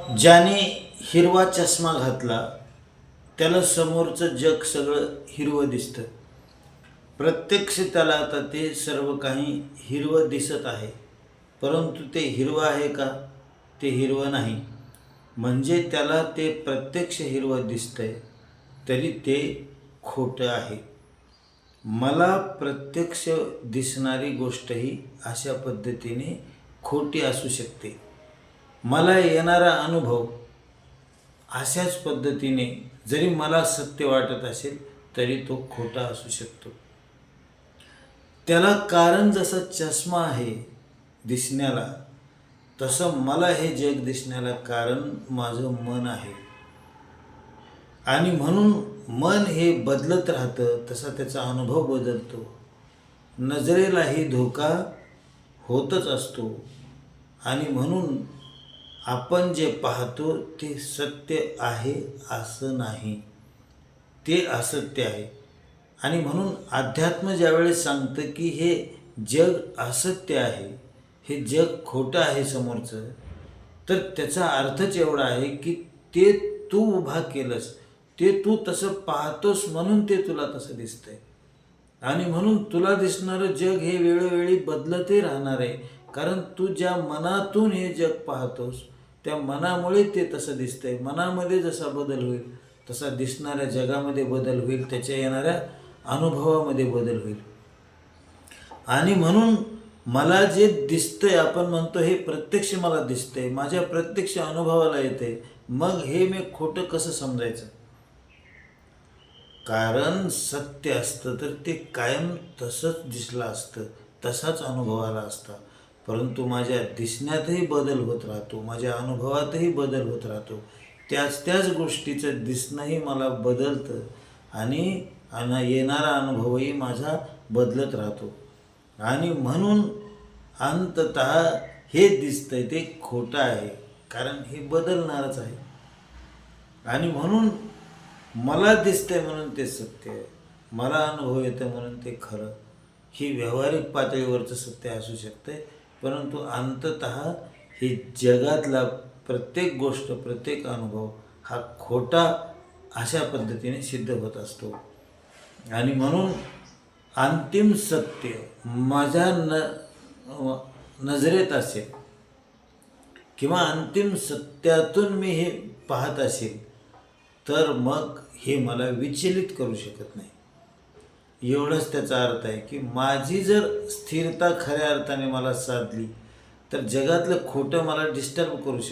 ज्याने हिरवा चष्मा घातला त्याला समोरचं जग सगळं हिरवं दिसतं. प्रत्यक्ष त्याला आता ते सर्व काही हिरवं दिसत आहे, परंतु ते हिरवं आहे का? ते हिरवं नाही. म्हणजे त्याला ते प्रत्यक्ष हिरवं दिसतंय तरी ते खोटं आहे. मला प्रत्यक्ष दिसणारी गोष्टही अशा पद्धतीने खोटी असू शकते. मला येणारा अनुभव अशाच पद्धतीने जरी मला सत्य वाटत असेल तरी तो खोटा असू शकतो. त्याला कारण जसं चष्मा आहे दिसण्याला, तसं मला हे जग दिसण्याला कारण माझं मन आहे. आणि म्हणून मन हे बदलत राहतं, तसा त्याचा अनुभव बदलतो. नजरेलाही धोका होतच असतो. आणि म्हणून आपण जे पाहतो ते सत्य आहे असं नाही, ते असत्य आहे. आणि म्हणून अध्यात्म ज्यावेळेस सांगतं की हे जग असत्य आहे, हे जग खोटं आहे समोरचं, तर त्याचा अर्थच एवढा आहे की ते तू उभा केलंस, ते तू तसं पाहतोस म्हणून ते तुला तसं दिसतंय. आणि म्हणून तुला दिसणारं जग हे वेळोवेळी बदलतही राहणार आहे, कारण तू ज्या मनातून हे जग पाहतोस त्या मनामुळे ते तसं दिसतंय. मनामध्ये जसा बदल होईल तसा दिसणाऱ्या जगामध्ये बदल होईल, त्याच्या येणाऱ्या अनुभवामध्ये बदल होईल. आणि म्हणून मला जे दिसतंय, आपण म्हणतो हे प्रत्यक्ष मला दिसतंय, माझ्या प्रत्यक्ष अनुभवाला येतंय, मग हे मी खोटं कसं समजायचं? कारण सत्य असतं तर ते कायम तसंच दिसलं असतं, तसाच अनुभवाला असता. परंतु माझ्या दिसण्यातही बदल होत राहतो, माझ्या अनुभवातही बदल होत राहतो. त्याच गोष्टीचं दिसणंही मला बदलतं आणि येणारा अनुभवही माझा बदलत राहतो. आणि म्हणून अंततः हे दिसतंय ते खोटं आहे, कारण हे बदलणारच आहे. आणि म्हणून मला दिसतंय म्हणून ते सत्य आहे, मला अनुभव येतं म्हणून ते खरं. ही व्यावहारिक पातळीवरचं सत्य असू शकते, परंतु अंततः हे जगातला प्रत्येक गोष्ट, प्रत्येक अनुभव हा खोटा अशा पद्धतीने सिद्ध होत असतो. आणि म्हणून अंतिम सत्य माझ्या नजरेत असेल किंवा अंतिम सत्यातून मी हे पाहत असेल, तर मग हे मला विचलित करू शकत नाही. एवढंच त्याचा अर्थ आहे की माझी जर स्थिरता खऱ्या अर्थाने मला साधली तर जगातलं खोटं मला डिस्टर्ब करू शकत